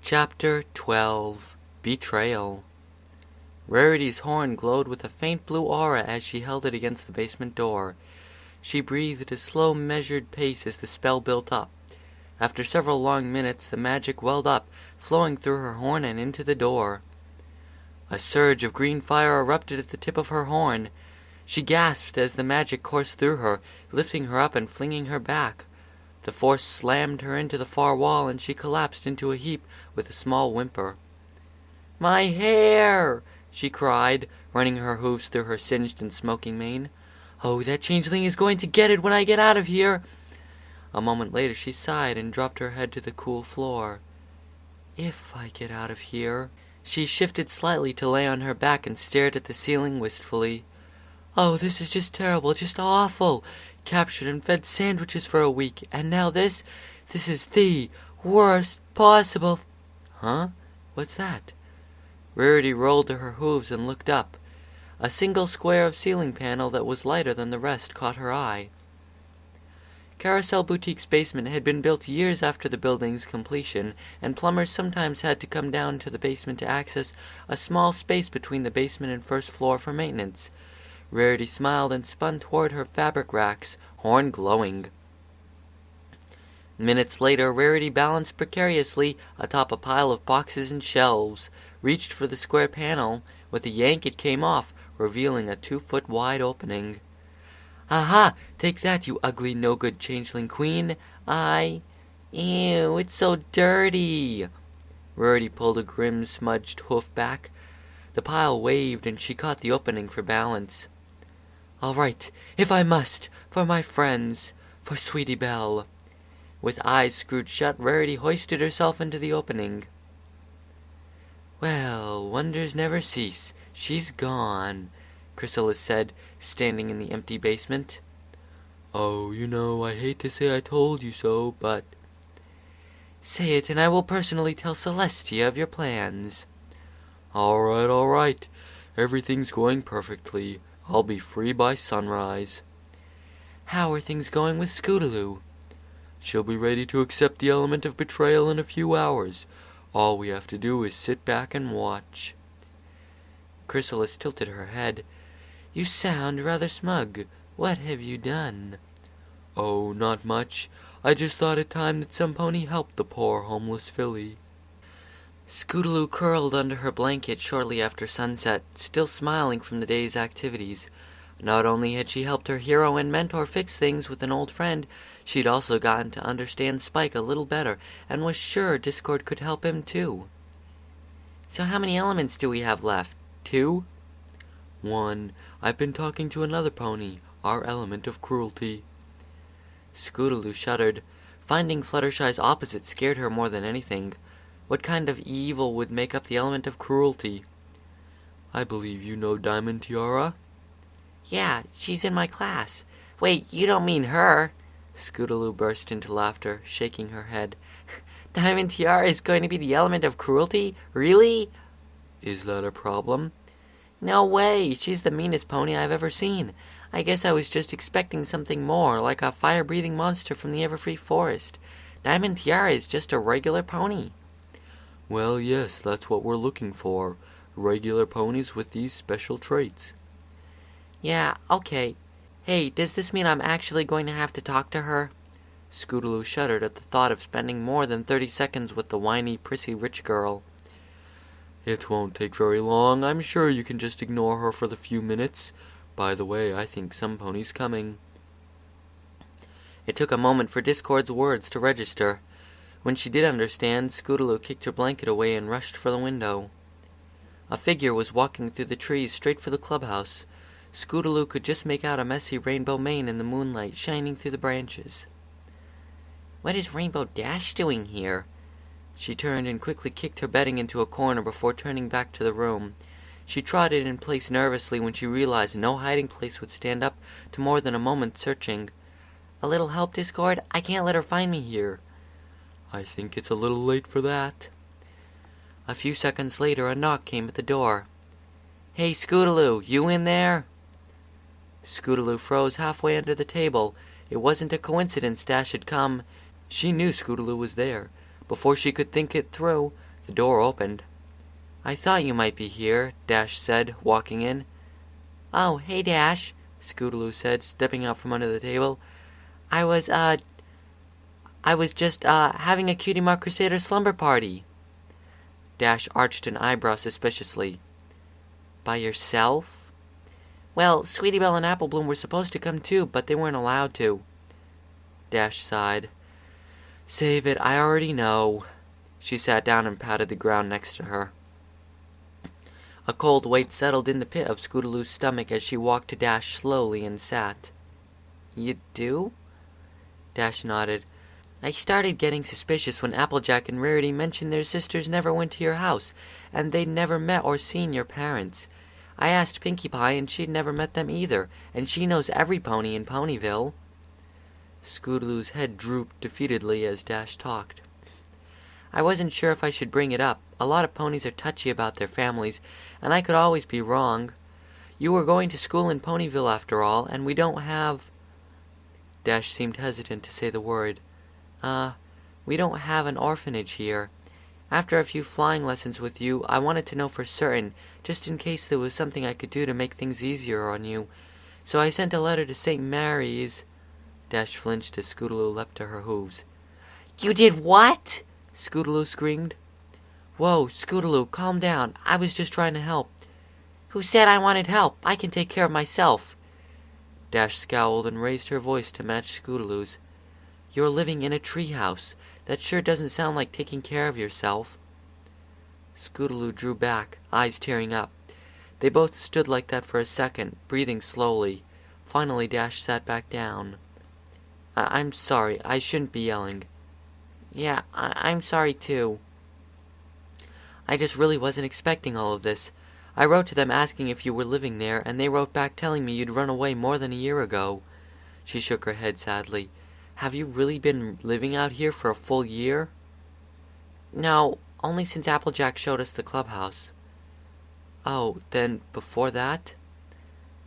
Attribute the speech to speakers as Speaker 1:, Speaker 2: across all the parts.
Speaker 1: Chapter 12 Betrayal. Rarity's horn glowed with a faint blue aura as she held it against the basement door. She breathed a slow, measured pace as the spell built up. After several long minutes, the magic welled up, flowing through her horn and into the door. A surge of green fire erupted at the tip of her horn. She gasped as the magic coursed through her, lifting her up and flinging her back. The force slammed her into the far wall, and she collapsed into a heap with a small whimper. "My hair!" she cried, running her hooves through her singed and smoking mane. "Oh, that changeling is going to get it when I get out of here!" A moment later she sighed and dropped her head to the cool floor. "If I get out of here." She shifted slightly to lay on her back and stared at the ceiling wistfully. "Oh, this is just terrible, just awful. Captured and fed sandwiches for a week, and now this? This is the worst possible—" "Huh? What's that?" Rarity rolled to her hooves and looked up. A single square of ceiling panel that was lighter than the rest caught her eye. Carousel Boutique's basement had been built years after the building's completion, and plumbers sometimes had to come down to the basement to access a small space between the basement and first floor for maintenance. Rarity smiled and spun toward her fabric racks, horn glowing. Minutes later, Rarity balanced precariously atop a pile of boxes and shelves, reached for the square panel. With a yank it came off, revealing a 2-foot wide opening. "Aha! Take that, you ugly, no-good changeling queen! Ew, it's so dirty!" Rarity pulled a grim, smudged hoof back. The pile waved, and she caught the opening for balance. "All right, if I must, for my friends, for Sweetie Belle." With eyes screwed shut, Rarity hoisted herself into the opening. "Well, wonders never cease. She's gone," Chrysalis said, standing in the empty basement. "Oh, I hate to say I told you so, but—" "Say it, and I will personally tell Celestia of your plans." All right. Everything's going perfectly. I'll be free by sunrise." "How are things going with Scootaloo?" "She'll be ready to accept the element of betrayal in a few hours. All we have to do is sit back and watch." Chrysalis tilted her head. "You sound rather smug. What have you done?" "Oh, not much. I just thought it time that some pony helped the poor homeless filly." Scootaloo curled under her blanket shortly after sunset, still smiling from the day's activities. Not only had she helped her hero and mentor fix things with an old friend, she'd also gotten to understand Spike a little better, and was sure Discord could help him too. "So how many elements do we have left? 2? "1. I've been talking to another pony, our element of cruelty." Scootaloo shuddered. Finding Fluttershy's opposite scared her more than anything. What kind of evil would make up the element of cruelty? "I believe you know Diamond Tiara?" "Yeah, she's in my class." "Wait, you don't mean her?" Scootaloo burst into laughter, shaking her head. "Diamond Tiara is going to be the element of cruelty? Really?"
Speaker 2: "Is that a problem?"
Speaker 1: "No way! She's the meanest pony I've ever seen. I guess I was just expecting something more, like a fire-breathing monster from the Everfree Forest. Diamond Tiara is just a regular pony."
Speaker 2: "Well, yes, that's what we're looking for. Regular ponies with these special traits."
Speaker 1: "Yeah, okay. Hey, does this mean I'm actually going to have to talk to her?" Scootaloo shuddered at the thought of spending more than 30 seconds with the whiny, prissy rich girl.
Speaker 2: "It won't take very long. I'm sure you can just ignore her for the few minutes. By the way, I think some pony's coming."
Speaker 1: It took a moment for Discord's words to register. When she did understand, Scootaloo kicked her blanket away and rushed for the window. A figure was walking through the trees straight for the clubhouse. Scootaloo could just make out a messy rainbow mane in the moonlight shining through the branches. "What is Rainbow Dash doing here?" She turned and quickly kicked her bedding into a corner before turning back to the room. She trotted in place nervously when she realized no hiding place would stand up to more than a moment's searching. "A little help, Discord? I can't let her find me here."
Speaker 2: "I think it's a little late for that."
Speaker 1: A few seconds later, a knock came at the door. "Hey, Scootaloo, you in there?" Scootaloo froze halfway under the table. It wasn't a coincidence Dash had come. She knew Scootaloo was there. Before she could think it through, The door opened. "I thought you might be here," Dash said, walking in. "Oh, hey, Dash," Scootaloo said, stepping out from under the table. I was just, having a Cutie Mark Crusader slumber party." Dash arched an eyebrow suspiciously. "By yourself?" "Well, Sweetie Belle and Apple Bloom were supposed to come too, but they weren't allowed to." Dash sighed. "Save it, I already know." She sat down and patted the ground next to her. A cold weight settled in the pit of Scootaloo's stomach as she walked to Dash slowly and sat. "You do?" Dash nodded. "I started getting suspicious when Applejack and Rarity mentioned their sisters never went to your house, and they'd never met or seen your parents. I asked Pinkie Pie, and she'd never met them either, and she knows every pony in Ponyville." Scootaloo's head drooped defeatedly as Dash talked. "I wasn't sure if I should bring it up. A lot of ponies are touchy about their families, and I could always be wrong. You were going to school in Ponyville after all, and we don't have—" Dash seemed hesitant to say the word. We don't have an orphanage here. After a few flying lessons with you, I wanted to know for certain, just in case there was something I could do to make things easier on you. So I sent a letter to St. Mary's." Dash flinched as Scootaloo leapt to her hooves. "You did what?" Scootaloo screamed. "Whoa, Scootaloo, calm down. I was just trying to help." "Who said I wanted help? I can take care of myself." Dash scowled and raised her voice to match Scootaloo's. "You're living in a treehouse. That sure doesn't sound like taking care of yourself." Scootaloo drew back, eyes tearing up. They both stood like that for a second, breathing slowly. Finally Dash sat back down. I'm sorry. I shouldn't be yelling." "Yeah, I'm sorry too. I just really wasn't expecting all of this. I wrote to them asking if you were living there, and they wrote back telling me you'd run away more than a year ago." She shook her head sadly. "Have you really been living out here for a full year?" "No, only since Applejack showed us the clubhouse." "Oh, then before that?"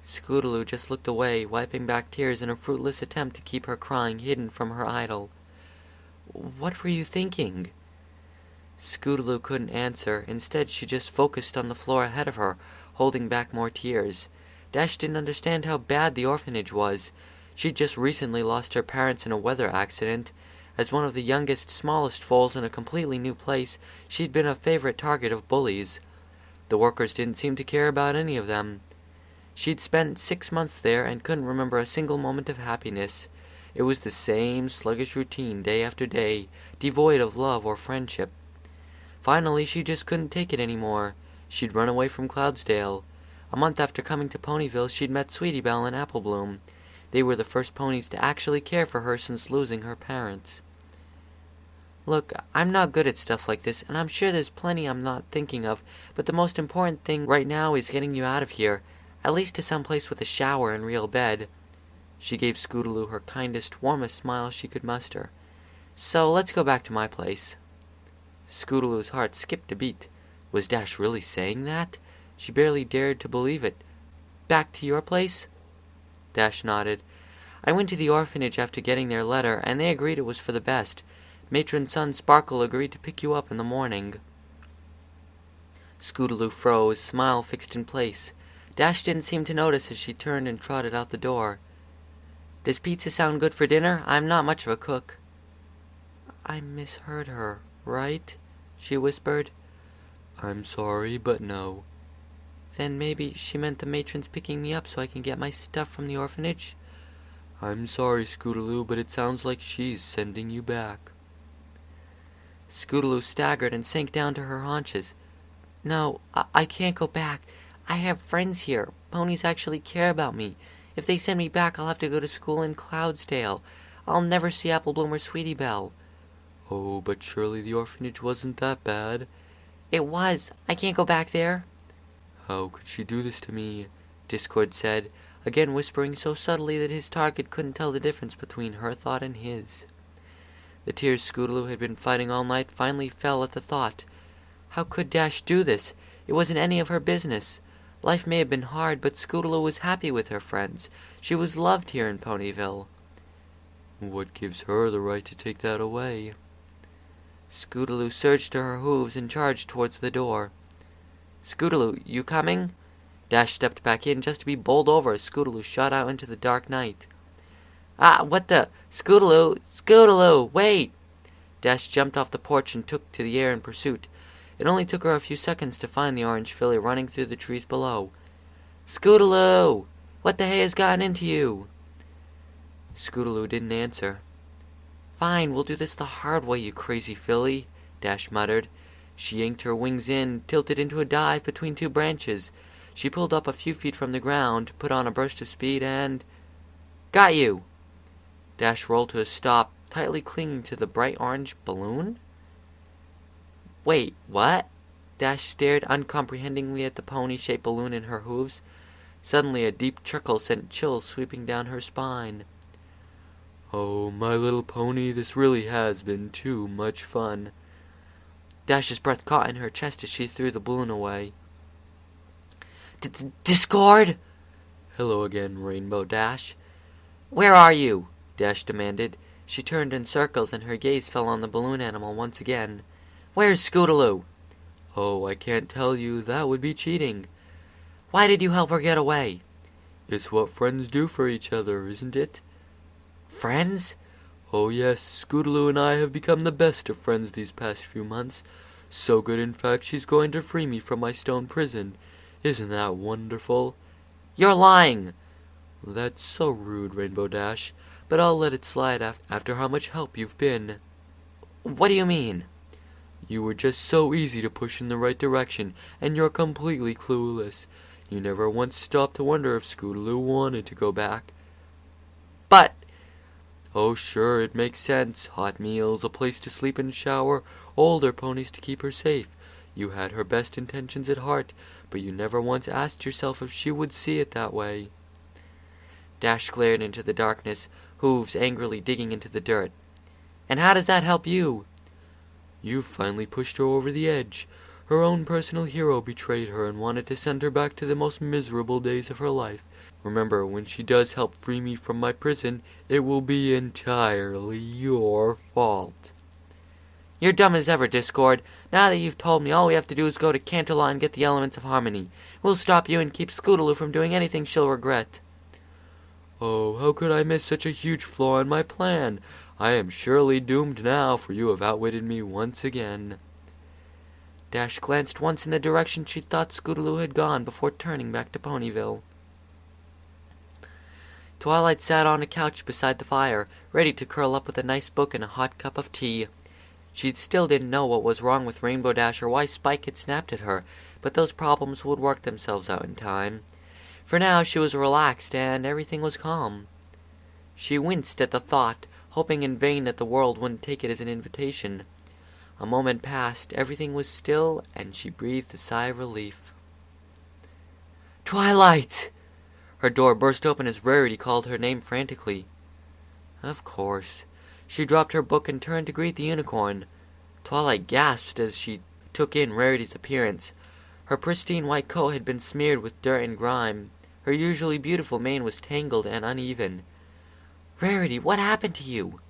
Speaker 1: Scootaloo just looked away, wiping back tears in a fruitless attempt to keep her crying hidden from her idol. "What were you thinking?" Scootaloo couldn't answer. Instead, she just focused on the floor ahead of her, holding back more tears. Dash didn't understand how bad the orphanage was. She'd just recently lost her parents in a weather accident. As one of the youngest, smallest foals in a completely new place, she'd been a favorite target of bullies. The workers didn't seem to care about any of them. She'd spent 6 months there and couldn't remember a single moment of happiness. It was the same sluggish routine day after day, devoid of love or friendship. Finally, she just couldn't take it anymore. She'd run away from Cloudsdale. A month after coming to Ponyville, she'd met Sweetie Belle and Apple Bloom. They were the first ponies to actually care for her since losing her parents. "Look, I'm not good at stuff like this, and I'm sure there's plenty I'm not thinking of, but the most important thing right now is getting you out of here, at least to some place with a shower and real bed." She gave Scootaloo her kindest, warmest smile she could muster. "So let's go back to my place." Scootaloo's heart skipped a beat. Was Dash really saying that? She barely dared to believe it. "Back to your place?" Dash nodded. "I went to the orphanage after getting their letter, and they agreed it was for the best. Matron's son Sparkle agreed to pick you up in the morning." Scootaloo froze, smile fixed in place. Dash didn't seem to notice as she turned and trotted out the door. "Does pizza sound good for dinner? I'm not much of a cook." "I misheard her, right?" she whispered. "I'm sorry, but no." "Then maybe she meant the matron's picking me up so I can get my stuff from the orphanage?" "I'm sorry, Scootaloo, but it sounds like she's sending you back." Scootaloo staggered and sank down to her haunches. "No, I can't go back. I have friends here. Ponies actually care about me. If they send me back, I'll have to go to school in Cloudsdale. I'll never see Apple Bloom or Sweetie Belle."
Speaker 2: "Oh, but surely the orphanage wasn't that bad."
Speaker 1: "It was. I can't go back there."
Speaker 2: "How could she do this to me?"
Speaker 1: Discord said, again whispering so subtly that his target couldn't tell the difference between her thought and his. The tears Scootaloo had been fighting all night finally fell at the thought. How could Dash do this? It wasn't any of her business. Life may have been hard, but Scootaloo was happy with her friends. She was loved here in Ponyville.
Speaker 2: "What gives her the right to take that away?"
Speaker 1: Scootaloo surged to her hooves and charged towards the door. "Scootaloo, you coming?" Dash stepped back in just to be bowled over as Scootaloo shot out into the dark night. "Ah, what the? Scootaloo! Scootaloo, wait!" Dash jumped off the porch and took to the air in pursuit. It only took her a few seconds to find the orange filly running through the trees below. "Scootaloo! What the hay has gotten into you?" Scootaloo didn't answer. "Fine, we'll do this the hard way, you crazy filly," Dash muttered. She yanked her wings in, tilted into a dive between two branches. She pulled up a few feet from the ground, put on a burst of speed, and... "Got you!" Dash rolled to a stop, tightly clinging to the bright orange balloon. "Wait, what?" Dash stared uncomprehendingly at the pony-shaped balloon in her hooves. Suddenly a deep chuckle sent chills sweeping down her spine.
Speaker 2: "Oh, my little pony, this really has been too much fun."
Speaker 1: Dash's breath caught in her chest as she threw the balloon away. "Discord?"
Speaker 2: "Hello again, Rainbow Dash."
Speaker 1: "Where are you?" Dash demanded. She turned in circles and her gaze fell on the balloon animal once again. "Where's Scootaloo?"
Speaker 2: "Oh, I can't tell you. That would be cheating."
Speaker 1: "Why did you help her get away?"
Speaker 2: "It's what friends do for each other, isn't it?"
Speaker 1: "Friends?"
Speaker 2: "Oh yes, Scootaloo and I have become the best of friends these past few months. So good, in fact, she's going to free me from my stone prison. Isn't that wonderful?"
Speaker 1: "You're lying!"
Speaker 2: "That's so rude, Rainbow Dash, but I'll let it slide after how much help you've been."
Speaker 1: "What do you mean?"
Speaker 2: "You were just so easy to push in the right direction, and you're completely clueless. You never once stopped to wonder if Scootaloo wanted to go back."
Speaker 1: "But..."
Speaker 2: "Oh sure, it makes sense. Hot meals, a place to sleep and shower, older ponies to keep her safe. You had her best intentions at heart, but you never once asked yourself if she would see it that way."
Speaker 1: Dash glared into the darkness, hooves angrily digging into the dirt. "And how does that help you?"
Speaker 2: "You finally pushed her over the edge. Her own personal hero betrayed her and wanted to send her back to the most miserable days of her life. Remember, when she does help free me from my prison, it will be entirely your fault."
Speaker 1: "You're dumb as ever, Discord. Now that you've told me, all we have to do is go to Canterlot and get the elements of harmony. We'll stop you and keep Scootaloo from doing anything she'll regret."
Speaker 2: "Oh, how could I miss such a huge flaw in my plan? I am surely doomed now, for you have outwitted me once again."
Speaker 1: Dash glanced once in the direction she thought Scootaloo had gone before turning back to Ponyville. Twilight sat on a couch beside the fire, ready to curl up with a nice book and a hot cup of tea. She still didn't know what was wrong with Rainbow Dash or why Spike had snapped at her, but those problems would work themselves out in time. For now she was relaxed and everything was calm. She winced at the thought, hoping in vain that the world wouldn't take it as an invitation. A moment passed, everything was still, and she breathed a sigh of relief. "Twilight!" Her door burst open as Rarity called her name frantically. Of course. She dropped her book and turned to greet the unicorn. Twilight gasped as she took in Rarity's appearance. Her pristine white coat had been smeared with dirt and grime. Her usually beautiful mane was tangled and uneven. "Rarity, what happened to you?"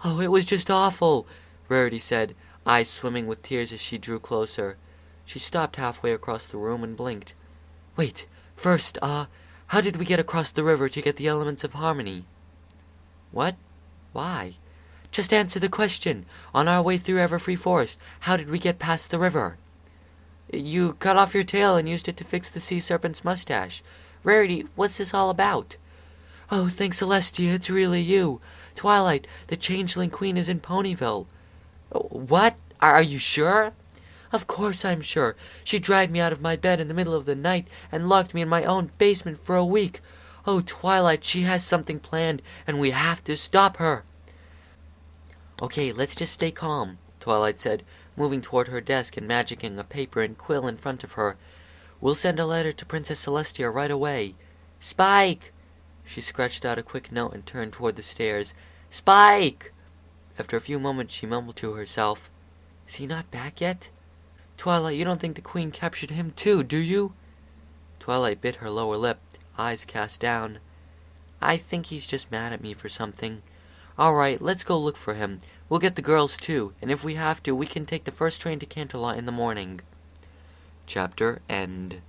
Speaker 1: "Oh, it was just awful," Rarity said, eyes swimming with tears as she drew closer. She stopped halfway across the room and blinked. "Wait, first, how did we get across the river to get the elements of harmony?" "What? Why?" "Just answer the question. On our way through Everfree Forest, how did we get past the river?" "You cut off your tail and used it to fix the sea serpent's mustache. Rarity, what's this all about?" "Oh, thank Celestia, it's really you. Twilight, the Changeling Queen is in Ponyville." "What? Are you sure?" "Of course I'm sure. She dragged me out of my bed in the middle of the night and locked me in my own basement for a week. Oh, Twilight, she has something planned, and we have to stop her." "Okay, let's just stay calm," Twilight said, moving toward her desk and magicking a paper and quill in front of her. "We'll send a letter to Princess Celestia right away." "Spike!" She scratched out a quick note and turned toward the stairs. "Spike!" After a few moments she mumbled to herself, "Is he not back yet?" "Twilight, you don't think the Queen captured him too, do you?" Twilight bit her lower lip, eyes cast down. "I think he's just mad at me for something. All right, let's go look for him. We'll get the girls too, and if we have to, we can take the first train to Canterlot in the morning."
Speaker 2: Chapter End.